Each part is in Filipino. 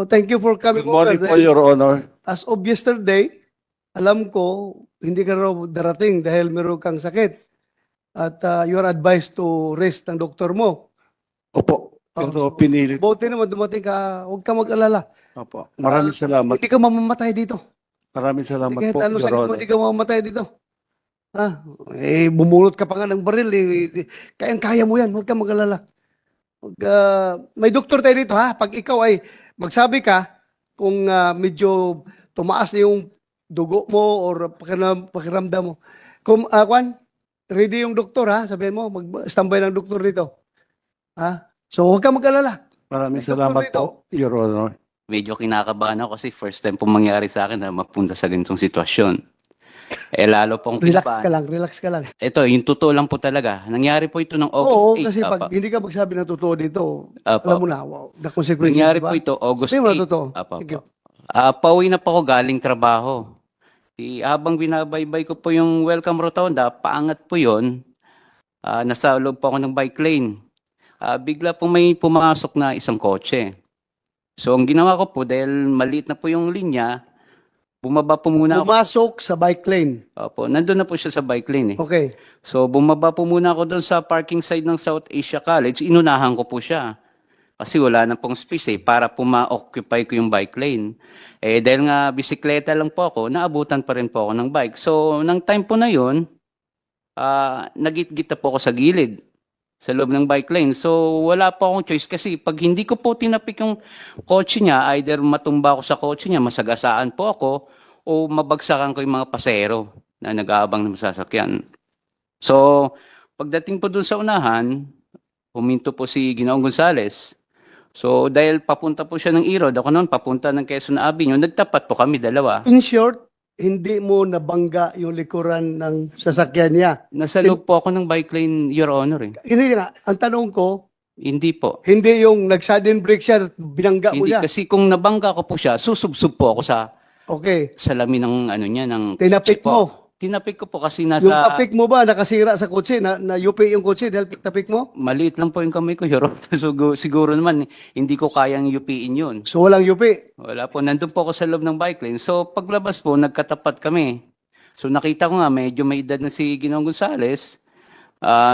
Oh, thank you for coming Good morning over. po, Your Honor. As of yesterday, alam ko, hindi ka raw darating dahil meron kang sakit. At you are advised to rest ng doktor mo. Opo, pero so, pinilit. Buti naman dumating ka, huwag ka mag-alala. Opo, maraming salamat. Hindi ka mamamatay dito. Maraming salamat Kahit po, ano Your sakit mo, Honor. hindi ka mamamatay dito. Bumulot ka pa nga ng baril. Kayang-kaya mo yan, huwag ka mag-alala. May doktor tayo dito ha. Pag ikaw ay magsabi ka, kung medyo tumaas na yung dugo mo or pakiramdam mo. Kung, Kwan, ready yung doktor ha, sabihin mo, mag-standby ng doktor dito. Ha? So huwag ka mag-alala. Maraming May doktor salamat dito. po, Your Honor. Medyo kinakabahan ako kasi first time po mangyari sa akin na mapunta sa ganitong sitwasyon. Lalo pong Relax kinabahan. ka lang, relax ka lang. Ito, yung totoo lang po talaga. Nangyari po ito ng Oo, August 8. kasi pag Apa. hindi ka magsabi ng totoo dito, Apa. alam mo na, wow, the consequences, Nangyari diba? po ito August Sabihin mo na 8. totoo. Apa, Thank you. Pauwi na po ako galing trabaho. Habang binabaybay ko po yung welcome rotonda, paangat po yun. Nasa loob po ako ng bike lane. Bigla po may pumasok na isang kotse. So ang ginawa ko po, dahil maliit na po yung linya, bumaba po muna ako. Pumasok sa bike lane. Opo, nandun na po siya sa bike lane eh. Okay. So bumaba po muna ako doon sa parking side ng South Asia College. Inunahan ko po siya. Kasi wala na pong space eh, para po ma-occupy ko yung bike lane. Dahil nga bisikleta lang po ako, naabutan pa rin po ako ng bike. So nang time po na yun, nagit-git na po ako sa gilid sa loob ng bike lane. So wala po akong choice kasi pag hindi ko po tinapik yung kotse niya, either matumba ako sa kotse niya, masagasaan po ako, o mabagsakan ko yung mga pasero na nag-aabang ng sasakyan. So pagdating po dun sa unahan, huminto po si Ginoong Gonzales. So dahil papunta po siya ng Irod, ako noon papunta ng Quezon Avenue, nagtapat po kami dalawa. In short, hindi mo nabangga yung likuran ng sasakyan niya. Nasa loob po ako ng bike lane, Your Honor eh. Hindi nga, ang tanong ko, Hindi po. hindi yung nag-sudden brake siya, binangga mo Hindi siya. kasi kung nabangga ko po siya, susubsub po ako sa Okay. salamin ng ano niya ng Tinapik kotse po. mo. Tinapik ko po kasi Yung nasa tapik mo ba, nakasira sa kotse, na yupi yung kotse dahil tapik mo? maliit lang po yung kamay ko, Your Honor. So, siguro naman hindi ko kayang yupiin yun. So walang yupi. Wala po, nandun po ako sa loob ng bike lane. So paglabas po, nagkatapat kami. So nakita ko nga medyo may edad na si Ginoong Gonzales.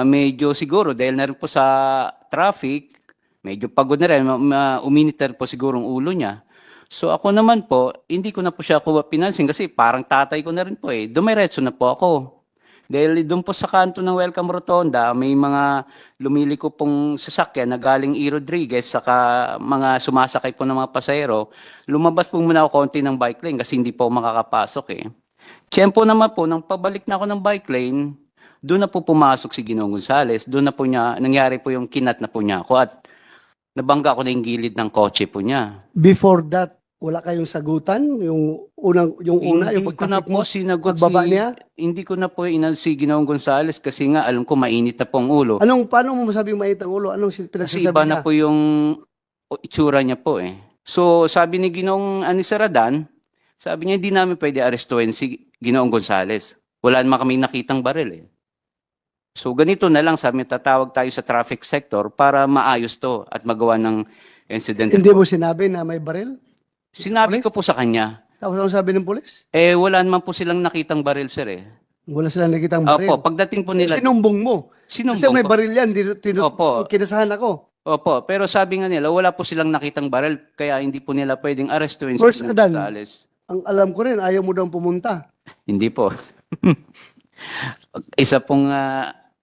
Medyo siguro dahil na rin po sa traffic, medyo pagod na rin, uminit na rin po siguro ang ulo niya. So ako naman po, hindi ko na po siya pinansin kasi parang tatay ko na rin po eh. Dumiretso na po ako. Dahil doon po sa kanto ng Welcome Rotonda, may mga lumiliko pong sasakyan na galing E. Rodriguez, saka mga sumasakay po ng mga pasahero. Lumabas po muna ako konti ng bike lane kasi hindi po ako makakapasok eh. Tiyempo naman po, nang pabalik na ako ng bike lane, doon na po pumasok si Ginoong Gonzales. Doon na po niya, nangyari po yung kinat na po niya ako at nabangga ko na yung gilid ng kotse po niya. Before that, wala kayong sagutan? Yung una, yung Hindi ko na pagtapik po mo? sinagot pagbaba niya? hindi ko na po inan si Ginoong Gonzales kasi nga alam ko mainit na po ang ulo. Paano mo masabing mainit ang ulo? Anong Kasi pinagsasabi iba na niya? po yung itsura niya po eh. So sabi ni Ginoong Anisaradan, sabi niya hindi namin pwede arestuhin si Ginoong Gonzales. Wala naman kami nakitang baril eh. So ganito na lang, sabi niya, tatawag tayo sa traffic sector para maayos to at magawa ng incident. Hindi mo sinabi na may baril? Sinabi ko po sa kanya, Tapos ano sabi ng polis? wala naman po silang nakitang baril sir eh. Wala silang nakitang baril. Opo, pagdating po nila, Sinumbong mo. Kasi sinumbong may ko. baril yan. Opo. Kinasahan ako. Opo, pero sabi nga nila, wala po silang nakitang baril, kaya hindi po nila pwedeng arestuin si First, Ginoong Adan. Gonzales. Ang alam ko rin, ayaw mo daw pumunta. Hindi po. Isa pong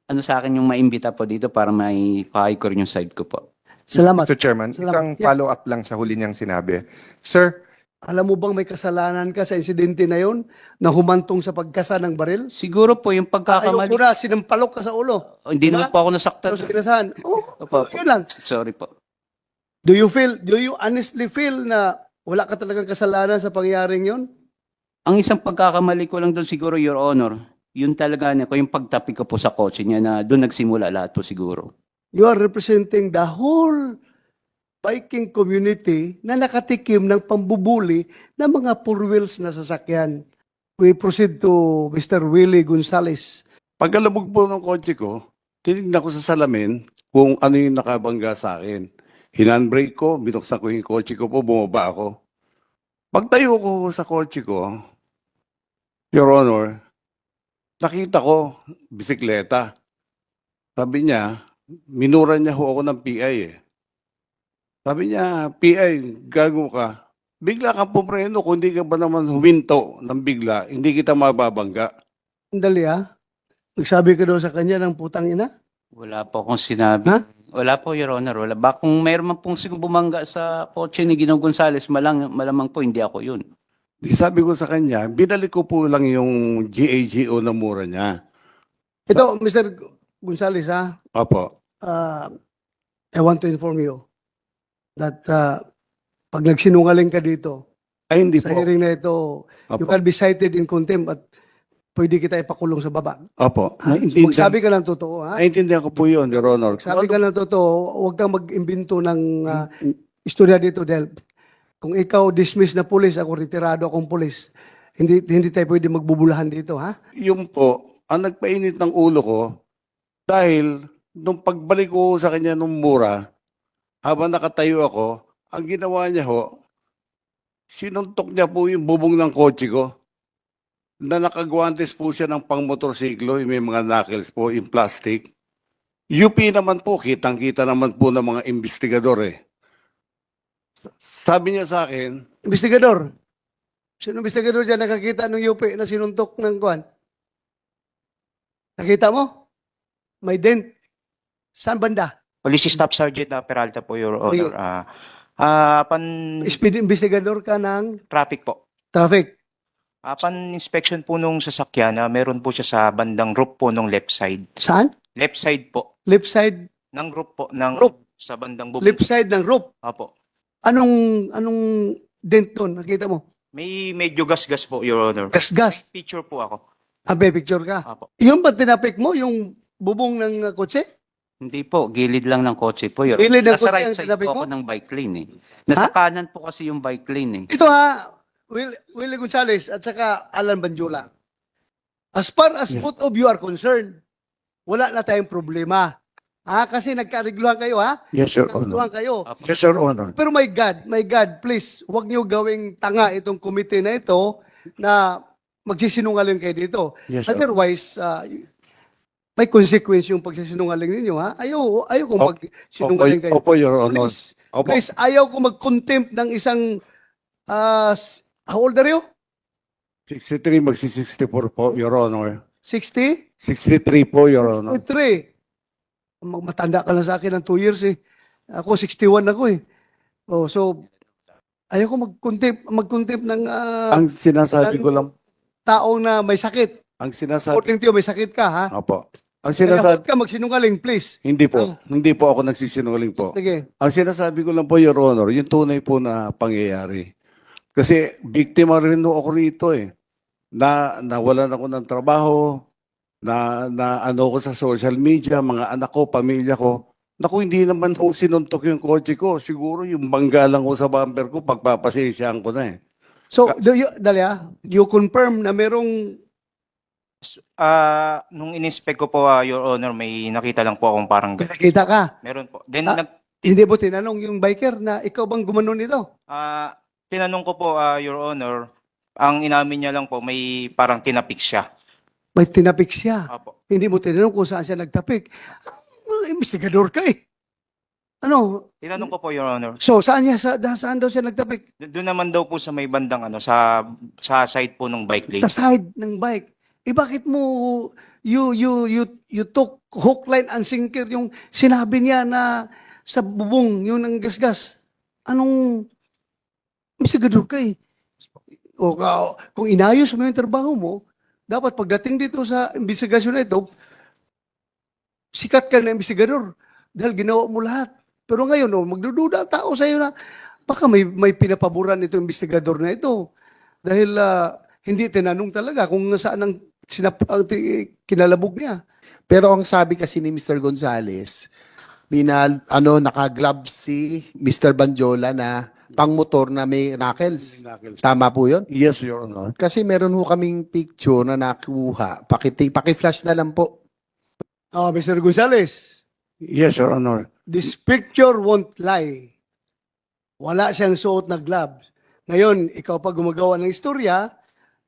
ano sa akin yung maimbita po dito para may pahay ko rin yung side ko po. Salamat. Mr. Chairman, Salamat. isang Yeah. follow-up lang sa huli niyang sinabi. Sir, Alam mo bang may kasalanan ka sa insidente na yon na humantong sa pagkasa ng baril? Siguro po yung Ayaw pagkakamali. ko na, sinampalok ka sa ulo. Hindi Diba? naman po ako nasaktan. Tapos kinasahan. Opo. Yun lang. Sorry po. Do you honestly feel na wala ka talagang kasalanan sa pangyaring yon? Ang isang pagkakamali ko lang doon siguro, Your Honor, yun talaga niya ko yung pagtapik ko po sa kotse niya na doon nagsimula lahat po siguro. You are representing the whole biking community na nakatikim ng pambubuli ng mga four wheels na sasakyan. We proceed to Mr. Willie Gonzales. Pagkalabog po ng kotse ko, tinignan ko sa salamin kung ano yung nakabangga sa akin. Hinandbrake ko, binuksan ko yung kotse ko po, bumaba ako. Pagtayo ko sa kotse ko, Your Honor, nakita ko, bisikleta. Sabi niya, minura niya ho ako ng PI eh. Sabi niya, PI, gago ka. Bigla ka pupreno, kung hindi ka ba naman huminto ng bigla, hindi kita mababangga. Dali nagsabi ka daw sa kanya ng putang ina? Wala po akong sinabi. Ha? Wala po, Your Honor. Wala. Ba, kung mayroon man pong bumangga sa kotse ni Ginoong Gonzales, malamang po hindi ako yun. Di sabi ko sa kanya, binalik ko po lang yung GAGO na mura niya. Ito, Mr. Gonzales, Opo. I want to inform you that pag nagsinungaling ka dito, Ay, hindi sa po. hearing na ito, you Opo. can be cited in contempt at pwede kita ipakulong sa baba. Opo. Magsabi ka ng totoo, ha? Naintindihan ko po yun, Your Honor. Sabi ka ng totoo, huwag kang mag-imbento ng istorya dito dahil kung ikaw dismiss na pulis, ako retirado akong pulis, hindi tayo pwede magbubulahan dito, ha? Yung po, ang nagpainit ng ulo ko, dahil nung pagbalik ko sa kanya nung mura, habang nakatayo ako, ang ginawa niya ho, sinuntok niya po yung bubong ng kotse ko, na nakagwantes po siya ng pang-motorsiklo, yung may mga knuckles po, yung plastic. UP naman po, kitang-kita naman po ng mga investigador eh. Sabi niya sa akin, Investigador, sino investigador dyan nakakita ng UP na sinuntok ng kuan? Nakita mo? May dent. Saan banda? Police Staff Sergeant Peralta po, Your Sige. Honor. Pan Speed investigador ka ng traffic po. traffic. Pan inspection po nung sasakyan, meron po siya sa bandang roof po nung left side. Saan? Left side po. Left side, Ng roof po. Ng Roof. Sa bandang bubong. left side ng roof. Apo. Anong dent doon? Nakita mo? May medyo gas-gas po, Your Honor. Gas-gas. Picture po ako. May picture ka. Apo. Yung ba tinapik mo, yung bubong ng kotse? Hindi po, gilid lang ng kotse po. Your Gilid ng Nasa kotse right ang side sinabi po mo? ako ng bike lane eh. Nasa kanan po kasi yung bike lane eh. Ito Willie Gonzales at saka Alan Banjula. As far as Yes. both of you are concerned, wala na tayong problema. Kasi nagkarigluhan kayo, yes, Your Honor. Nagkarigluhan kayo. Apo. Yes, Your Honor. Pero my God, please, huwag niyo gawing tanga itong committee na ito na magsisinungaling kayo dito. Yes, Your Honor. Otherwise, may consequence yung pagsisinungaling ninyo, Ayaw kung Opo. magsinungaling kayo. Opo, Your Honor. Please, Opo. please, ayaw ko mag-contempt ng isang, how old are you? 63, magsi-64 po, Your Honor. 60? 63 po, Your Honor. 63. Matanda ka lang sa akin ng 2 years eh. Ako 61 ako eh. So, ayaw ko mag-contempt ng Ang sinasabi ko lang, taong na may sakit. ang sinasabi, According to you, may sakit ka, ha? opo. Ang Kaya sinasabi, huwag ka magsinungaling, please. hindi po, hindi po ako nagsisinungaling po. Sige. Ang sinasabi ko lang po, Your Honor, yung tunay po na pangyayari. Kasi biktima rin ho ako rito eh. Nawalan ako ng trabaho, na ano ko sa social media, mga anak ko, pamilya ko. Naku, hindi naman ho sinuntok yung kotse ko. Siguro yung bangga lang ko sa bumper ko, pagpapasensyahan ko na eh. So, you confirm na merong Nung in-inspect ko po, Your Honor, may nakita lang po akong parang nakita ka. meron po. Then, Hindi mo tinanong yung biker na ikaw bang gumanon nito? tinanong ko po, Your Honor, ang inamin niya lang po, may parang tinapik siya. May tinapik siya. Apo. Hindi mo tinanong kung saan siya nagtapik. Investigador ka eh. Ano? Tinanong ko po, Your Honor. So, saan daw siya nagtapik? Doon naman daw po sa may bandang sa side po ng bike lane. Sa side ng bike. Bakit mo you took hook, line, and sinker yung sinabi niya na sa bubong, yun ang gasgas. Anong investigador ka eh? Kung inayos mo yung trabaho mo, dapat pagdating dito sa investigasyon na ito, sikat ka na investigador dahil ginawa mo lahat. Pero ngayon, magdududa ang tao sa iyo na baka may pinapaboran ito investigador na ito. Dahil hindi tinanong talaga kung saan ang kinalabog niya. Pero ang sabi kasi ni Mr. Gonzales, naka-glove si Mr. Banjola na pang-motor na may knuckles. Tama po yun? Yes, Your Honor. Kasi meron ho kaming picture na nakuha. Paki-flash na lang po. Mr. Gonzales, Yes, Your Honor. This picture won't lie. Wala siyang suot na gloves. Ngayon, ikaw pa gumagawa ng istorya,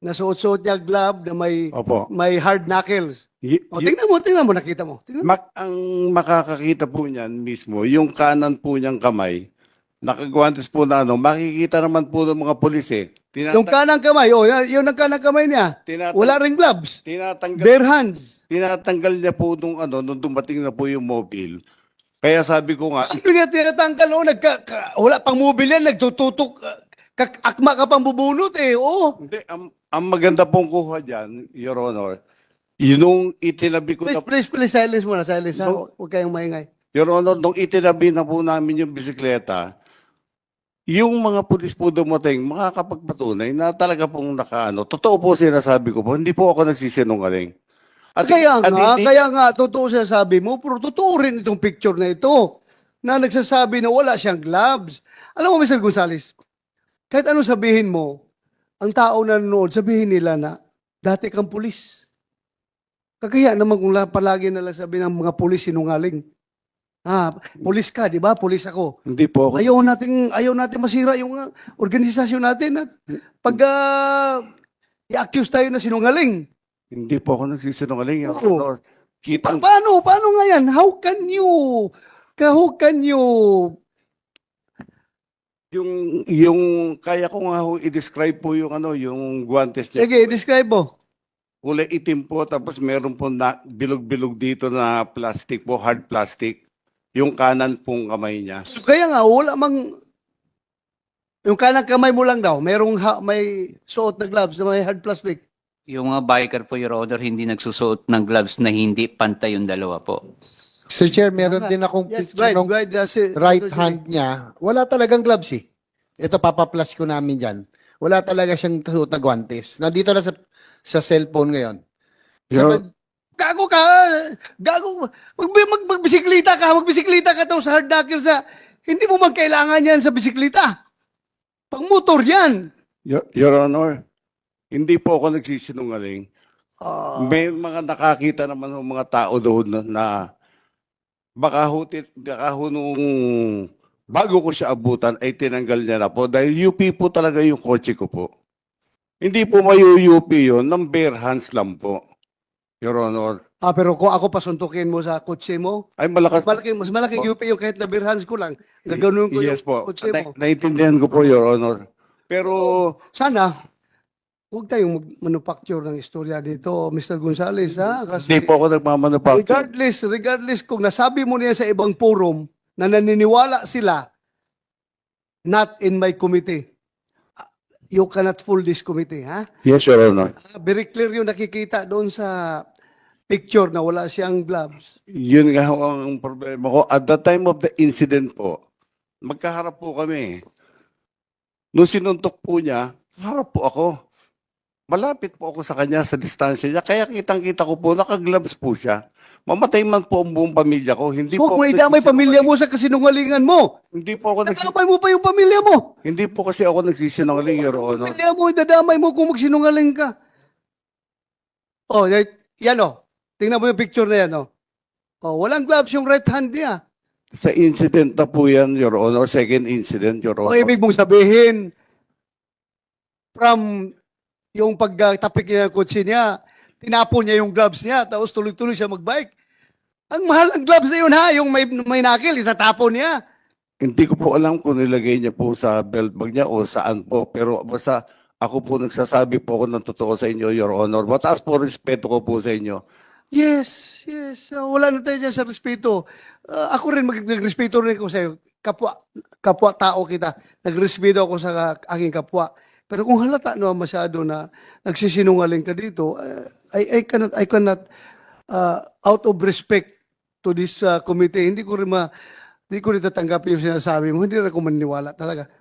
nasuot-suot niya glove na Opo. may hard knuckles. O, tingnan mo, nakita mo. Tingnan mo. Ang makakakita po niyan mismo, yung kanan po niyang kamay, nakagwantes po na makikita naman po ng mga pulis eh. Yung kanang kamay, yung kanang kamay niya, wala ring gloves. Tinatanggal, Bare hands. tinatanggal niya po nung dumating na po yung mobile. Kaya sabi ko nga, Ano niya tinatanggal? Wala pang mobile yan, nagtututok. Akma ka pang bubunot eh. Oo. hindi, ang maganda pong kuha dyan, Your Honor, yung itinabi ko na, Please, silence muna, silence ha. No. Huwag kayong maingay. Your Honor, nung itinabi na po namin yung bisikleta, yung mga pulis po dumating, makakapagpatunay na talaga pong totoo po sinasabi ko po, hindi po ako nagsisinungaling. Kaya hindi- nga, totoo siya sabi mo, pero totoo rin itong picture na ito na nagsasabi na wala siyang gloves. Alam mo, Mr. Gonzales, kahit ano sabihin mo, ang tao na nanonood, sabihin nila na dati kang pulis. Kagaya naman kung palagi nalang sabi ng mga pulis sinungaling. Pulis ka, di ba? Pulis ako. Hindi po ako. Ayaw natin masira yung organisasyon natin at pag i-accuse tayo na sinungaling. Hindi po ako nagsisinungaling, Your Oo. Honor. Kitang, Paano nga yan? How can you yung kaya ko nga ho i-describe po yung guantes niya. sige, describe mo. Kulay itim po, tapos meron po na bilog-bilog dito na plastic po, hard plastic. Yung kanan pong kamay niya. Kaya nga, wala mang yung kanang kamay mo lang daw, may suot na gloves na may hard plastic. Yung mga biker po, Your Honor, hindi nagsusuot ng gloves na hindi pantay yung dalawa po. Sir Chair, meron din akong Yes, picture ng right. right hand niya. Wala talagang gloves eh. Ito, papaplas ko namin dyan. Wala talaga siyang suot na guantes. Nandito na sa cellphone ngayon. Your- Gago ka! Magbisiklita ka daw sa hard knuckles hindi mo magkailangan yan sa bisiklita. Pang motor yan. Your Honor, hindi po ako nagsisinungaling. Ah, May mga nakakita naman ng mga tao doon na baka ho nung bago ko siya abutan ay tinanggal niya na po dahil UP po talaga yung kotse ko po. Hindi po UP yun, ng bare hands lang po. Your Honor. pero kung ako pasuntukin mo sa kotse mo, Ay malakas. mas malaki UP yung kahit na birhans ko lang. Gaganoon ko Yes yung po. kotse mo. Naiintindihan ko po, Your Honor. Pero Sana, huwag tayong manufacture ng istorya dito, Mr. Gonzales, ha? Kasi hindi po ako nagmamanufacture. regardless kung nasabi mo niya sa ibang forum na naniniwala sila, not in my committee. You cannot fool this committee, ha? Yes, Your Honor. Very clear yung nakikita doon sa picture na wala siyang gloves. Yun nga ho ang problema ko. At the time of the incident po, magkaharap po kami. Nung sinuntok po niya, harap po ako. Malapit po ako sa kanya sa distansya niya. Kaya kitang-kita ko po, nakagloves po siya. Mamatay man po ang buong pamilya ko. Hindi So, po kung ako idamay nagsisinungaling. pamilya mo sa kasinungalingan mo, Hindi po ako nadamay mo pa yung pamilya mo. Hindi po kasi ako nagsisinungaling, Your Honor. Pamilya mo, idadamay mo kung magsinungaling ka. Yan o. Tingnan mo yung picture na yan o. Walang gloves yung right hand niya. Sa incident na po yan, Your Honor. Second incident, Your O Honor. ibig mong sabihin, from yung pagtapik niya ng kotse niya, tinapon niya yung gloves niya, tapos tuloy-tuloy siya magbike. Ang mahal ng gloves na yun ha, yung may knuckle, itatapon niya. Hindi ko po alam kung nilagay niya po sa belt bag niya o saan po. Pero basta ako po nagsasabi po ako ng totoo sa inyo, Your Honor. Mataas po respeto ko po sa inyo. Yes. Wala na tayo dyan sa respeto. Ako rin, nagrespeto rin ako sa'yo. Kapwa tao kita. Nagrespeto ako sa aking kapwa. Pero kung halata naman masyado na nagsisinungaling ka dito, I cannot out of respect to this committee, hindi ko rin tatanggapin yung sinasabi mo. Hindi rin ako maniniwala talaga.